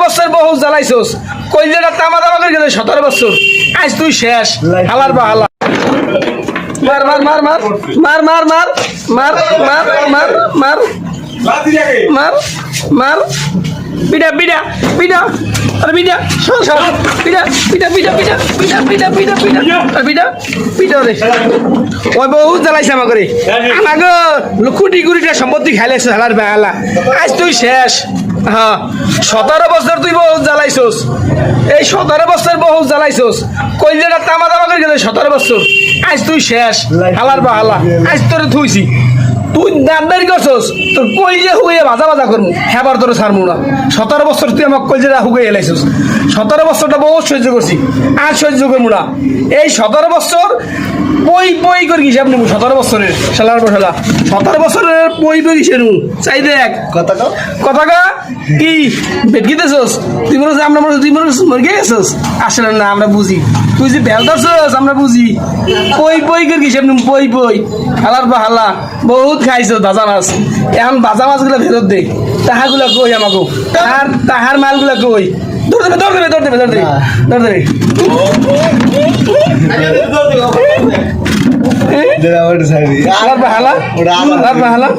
বছর বহু জ্বালাইছস কইলেটা তামা তামা করে গেছে 17 বছর আজ তুই শেষ হালার বা হালা মার মার মার মার মার মার মার মার মার মার মার মার মার পিটা পিটা পিটা আরে পিটা সর সর পিটা পিটা পিটা পিটা পিটা পিটা পিটা পিটা আরে পিটা পিটা রে ওই বহুত জ্বালাইছে আমাকে রে আমাকে কোটি কোটি টাকা সম্পত্তি খাইলেছ হালার বেহালা আজ তুই শেষ হ্যাঁ 17 বছর তুই বহুত জ্বালাইছস এই 17 বছর বহুত জ্বালাইছস কইলেটা তামা তামা করে গেছে 17 বছর আজ তুই শেষ হালার বেহালা আজ তোরে থুইছি তুই দাঁড়াই করছস তোর কইলে হুয়ে ভাজা ভাজা করবো হ্যাঁ তোর ছাড়বো না 17 বছর তুই আমাকে কইলে হুয়ে এলাইছস 17 বছরটা বহুত সহ্য করছি আর সহ্য করবো না এই 17 বছর বই বই করে গেছি আপনি 17 বছরের শালার বসালা 17 বছরের বই বই গেছে নু চাই দেখ কথা কা কি বেটকি দেছস তুই মনে আমরা তুই মরে গেছস আসলে না আমরা বুঝি তুই যে বেল ধরছস আমরা বুঝি বই বই করে গেছি আপনি বই বই হালার বা হালা বহুত খাইছো ভাজা মাছ এখন ভাজা মাছগুলো ফেরত দে তাহাগুলা কই আমাকে তাহার মালগুলা কই দৌড় দেবে দৌড় দেবে দৌড় দেবে দৌড় দেবে দৌড় দেবে হালা